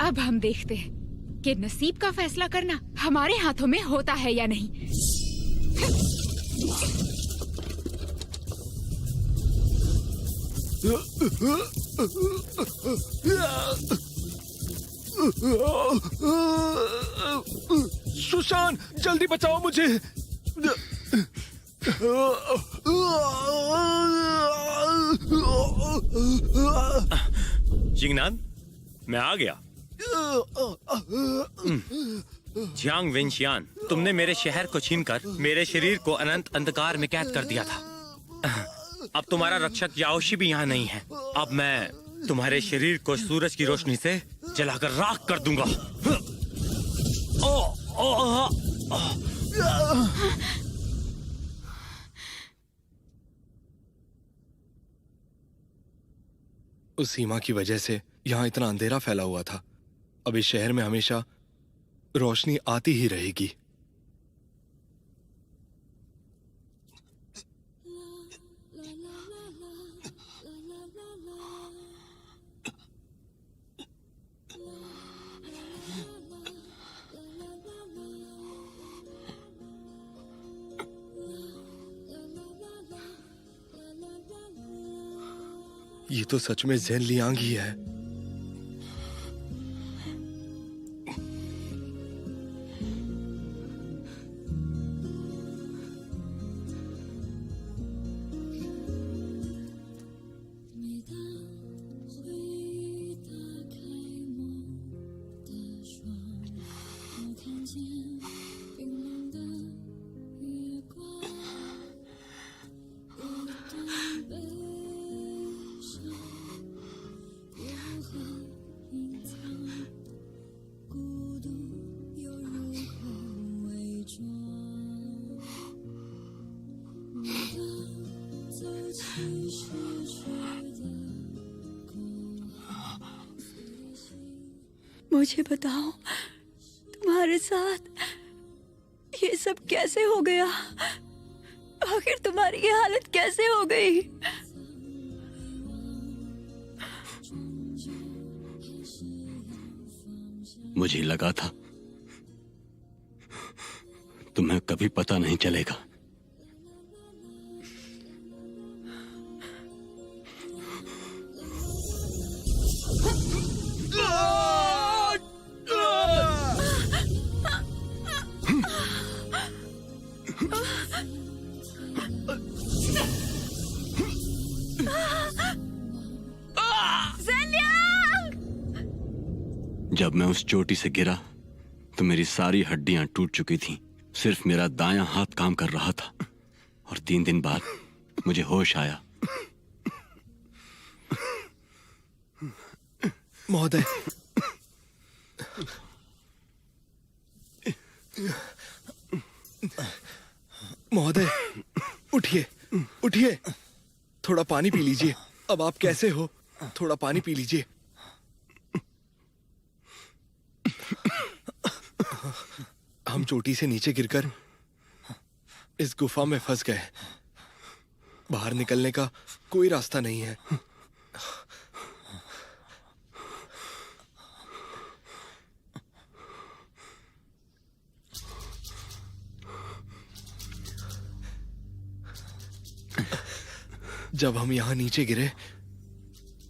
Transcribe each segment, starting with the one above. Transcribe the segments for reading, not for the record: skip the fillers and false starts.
अब हम देखते हैं कि नसीब का फैसला करना हमारे हाथों में होता है या नहीं। सुशान, जल्दी बचाओ मुझे। जिंगनान, मैं आ गया। जियांग वेनशियान, तुमने मेरे शहर को छीनकर मेरे शरीर को अनंत अंधकार में कैद कर दिया था। अब तुम्हारा रक्षक याओशी भी यहाँ नहीं है। अब मैं तुम्हारे शरीर को सूरज की रोशनी से जलाकर राख कर दूंगा। उस सीमा की वजह से यहाँ इतना अंधेरा फैला हुआ था। अब इस शहर में हमेशा रोशनी आती ही रहेगी। ये तो सच में ज़ेन लियांग ही है। मुझे बताओ, तुम्हारे साथ ये सब कैसे हो गया? आखिर तुम्हारी ये हालत कैसे हो गई? मुझे लगा था तुम्हें कभी पता नहीं चलेगा। जब मैं उस चोटी से गिरा तो मेरी सारी हड्डियां टूट चुकी थीं। सिर्फ मेरा दायां हाथ काम कर रहा था और 3 दिन बाद मुझे होश आया। महोदय, महोदय, उठिए, उठिए, थोड़ा पानी पी लीजिए। अब आप कैसे हो? थोड़ा पानी पी लीजिए। हम चोटी से नीचे गिरकर इस गुफा में फंस गए। बाहर निकलने का कोई रास्ता नहीं है। जब हम यहाँ नीचे गिरे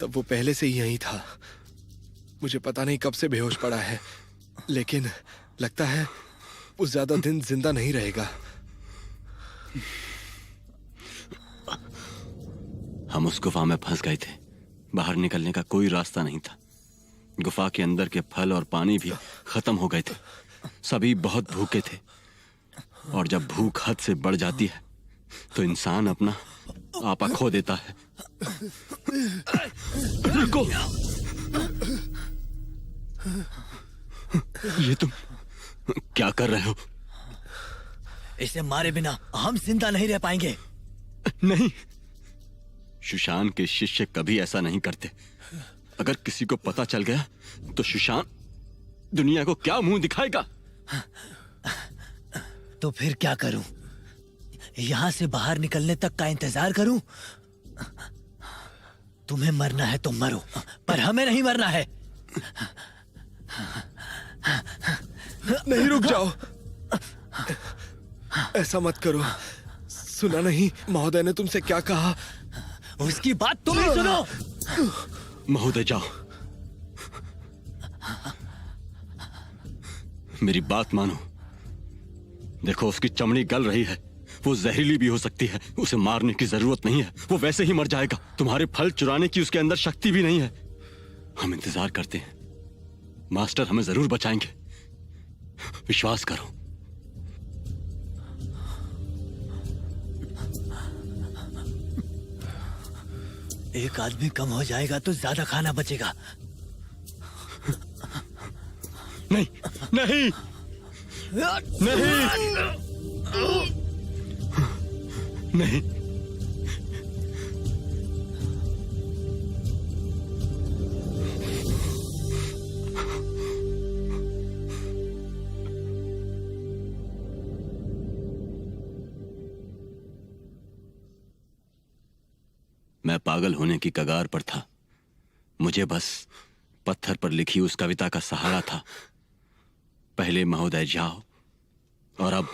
तब वो पहले से ही यहीं था। मुझे पता नहीं कब से बेहोश पड़ा है, लेकिन लगता है वो ज्यादा दिन जिंदा नहीं रहेगा। हम उस गुफा में फंस गए थे। बाहर निकलने का कोई रास्ता नहीं था। गुफा के अंदर के फल और पानी भी खत्म हो गए थे। सभी बहुत भूखे थे और जब भूख हद से बढ़ जाती है तो इंसान अपना आपा खो देता है। रुको! ये तुम क्या कर रहे हो? इसे मारे बिना हम जिंदा नहीं रह पाएंगे। नहीं, सुशान के शिष्य कभी ऐसा नहीं करते। अगर किसी को पता चल गया तो सुशान दुनिया को क्या मुंह दिखाएगा? तो फिर क्या करूं? यहां से बाहर निकलने तक का इंतजार करूं? तुम्हें मरना है तो मरो, पर हमें नहीं मरना है। नहीं, रुक जाओ। ऐसा मत करो। सुना नहीं महोदय ने तुमसे क्या कहा? उसकी बात तुम ही सुनो। महोदय जाओ, मेरी बात मानो। देखो उसकी चमड़ी गल रही है, वो जहरीली भी हो सकती है। उसे मारने की जरूरत नहीं है, वो वैसे ही मर जाएगा। तुम्हारे फल चुराने की उसके अंदर शक्ति भी नहीं है। हम इंतजार करते हैं, मास्टर हमें जरूर बचाएंगे, विश्वास करो। एक आदमी कम हो जाएगा तो ज्यादा खाना बचेगा। नहीं नहीं नहीं नहीं। मैं पागल होने की कगार पर था। मुझे बस पत्थर पर लिखी उस कविता का सहारा था। पहले महोदय जाओ और अब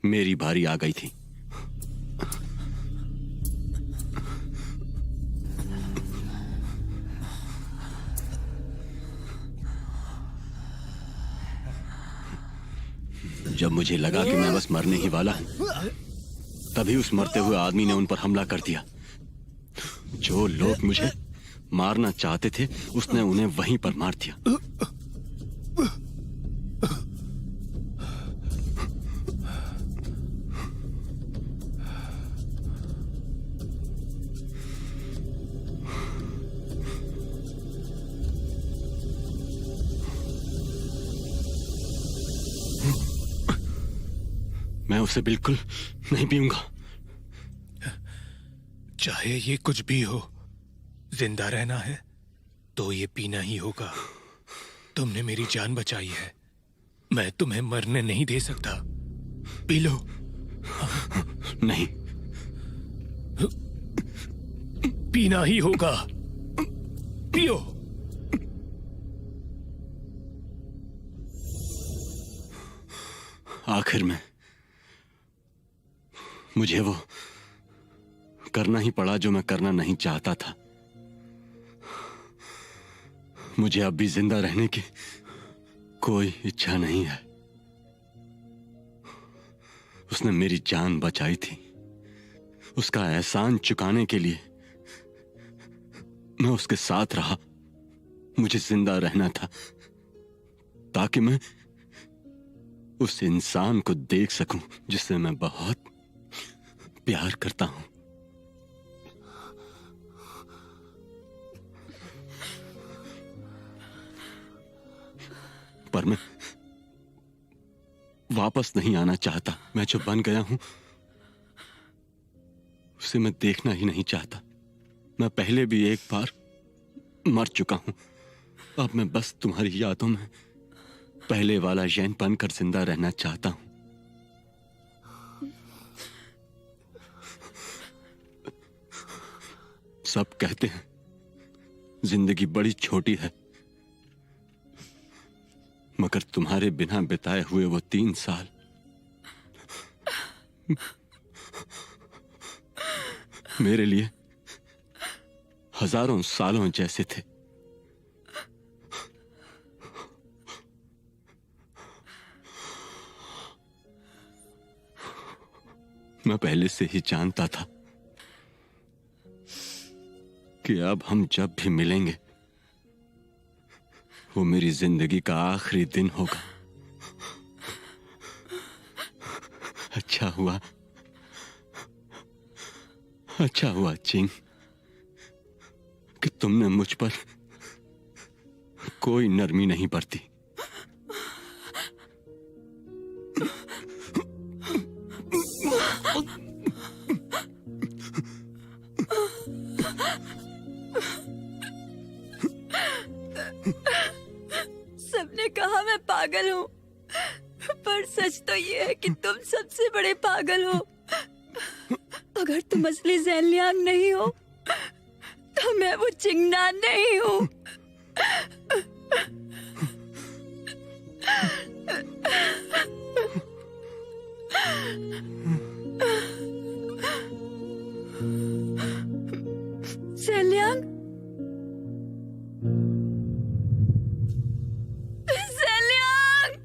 मेरी बारी आ गई थी। जब मुझे लगा कि मैं बस मरने ही वाला हूं, तभी उस मरते हुए आदमी ने उन पर हमला कर दिया। जो लोग मुझे मारना चाहते थे, उसने उन्हें वहीं पर मार दिया। मैं उसे बिल्कुल नहीं पीऊंगा। चाहे ये कुछ भी हो, जिंदा रहना है तो ये पीना ही होगा। तुमने मेरी जान बचाई है, मैं तुम्हें मरने नहीं दे सकता। P low. नहीं, पीना ही होगा, पियो। आखिर में मुझे वो करना ही पड़ा जो मैं करना नहीं चाहता था। मुझे अब भी जिंदा रहने की कोई इच्छा नहीं है। उसने मेरी जान बचाई थी, उसका एहसान चुकाने के लिए मैं उसके साथ रहा। मुझे जिंदा रहना था ताकि मैं उस इंसान को देख सकूं जिससे मैं बहुत प्यार करता हूं। पर मैं वापस नहीं आना चाहता। मैं जो बन गया हूं उसे मैं देखना ही नहीं चाहता। मैं पहले भी एक बार मर चुका हूं। अब मैं बस तुम्हारी यादों में पहले वाला जैन बनकर जिंदा रहना चाहता हूं। सब कहते हैं जिंदगी बड़ी छोटी है, मगर तुम्हारे बिना बिताए हुए वो 3 साल मेरे लिए हजारों सालों जैसे थे। मैं पहले से ही जानता था कि अब हम जब भी मिलेंगे वो मेरी जिंदगी का आखिरी दिन होगा। अच्छा हुआ चिंग कि तुमने मुझ पर कोई नरमी नहीं बरती। सबने कहा मैं पागल हूँ, पर सच तो ये है कि तुम सबसे बड़े पागल हो। अगर तुम असली ज़ेनलियांग नहीं हो तो मैं वो चिंगनान नहीं हूँ। सेलियांग, सेलियांग।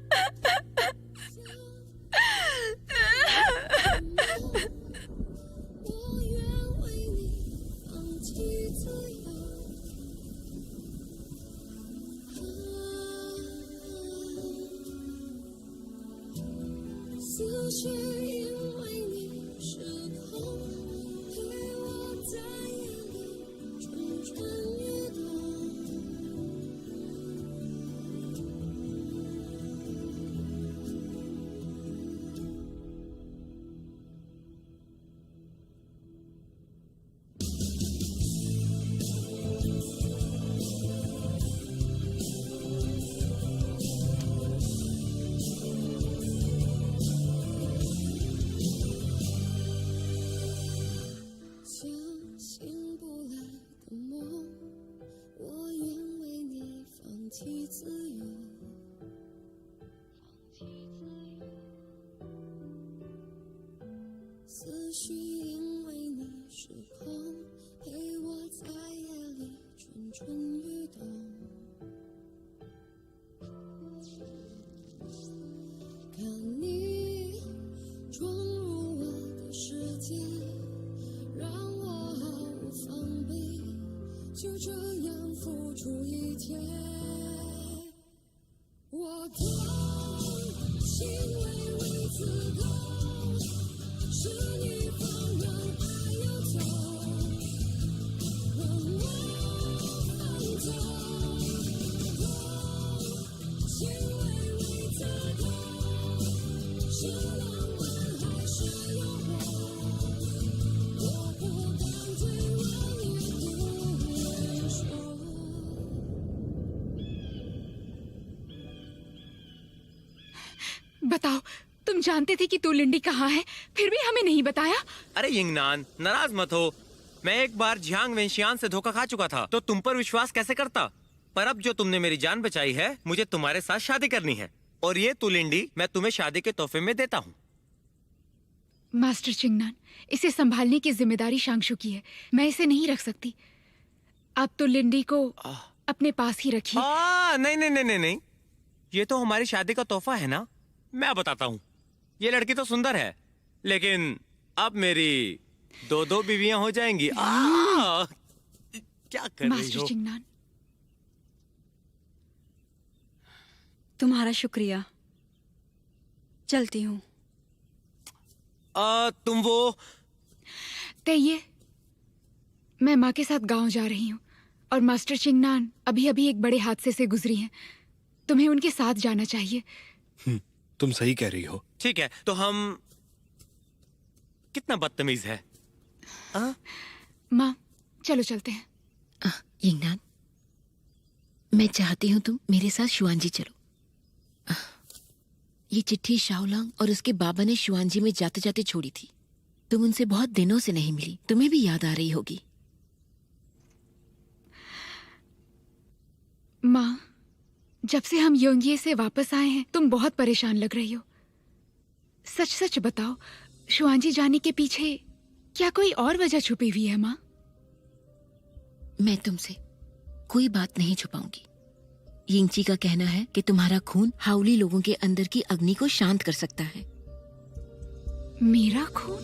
बताओ, तुम जानते थे कि तू लिंडी कहाँ है, फिर भी हमें नहीं बताया? अरे यिंगनान, नाराज मत हो। मैं एक बार झांग वेंशियान से धोखा खा चुका था, तो तुम पर विश्वास कैसे करता? पर अब जो तुमने मेरी जान बचाई है, मुझे तुम्हारे साथ शादी करनी है। और ये तू लिंडी मैं तुम्हें शादी के तोहफे में देता हूँ। मास्टर चिंगनान, इसे संभालने की जिम्मेदारी शांगशु की है। मैं इसे नहीं रख सकती। आप तो लिंडी को अपने पास ही रखिए। नहीं नहीं नहीं नहीं नहीं, ये तो हमारी शादी का तोहफा है ना। मैं बताता हूँ, ये लड़की तो सुंदर है, लेकिन अब मेरी दो बीवियां हो जाएंगी। क्या कर रही मास्टर हो? चिंगनान, तुम्हारा शुक्रिया। चलती हूँ। तुम वो ये मैं माँ के साथ गांव जा रही हूँ और मास्टर चिंगनान अभी अभी एक बड़े हादसे से गुजरी हैं। तुम्हें उनके साथ जाना चाहिए। तुम सही कह रही हो। ठीक है, तो हम कितना बदतमीज है। माँ, चलो चलते हैं। यिंगनान, मैं चाहती हूँ तुम मेरे साथ शुआंजी चलो। ये चिट्ठी शाओलांग और उसके बाबा ने शुआंजी में जाते जाते छोड़ी थी। तुम उनसे बहुत दिनों से नहीं मिली, तुम्हें भी याद आ रही होगी। माँ, जब से हम योंगिए से वापस आए हैं, तुम बहुत परेशान लग रही हो। सच सच बताओ, शुआंजी जाने के पीछे क्या कोई और वजह छुपी हुई है? माँ, मैं तुमसे कोई बात नहीं छुपाऊंगी। यिंगची का कहना है कि तुम्हारा खून हाउली लोगों के अंदर की अग्नि को शांत कर सकता है। मेरा खून?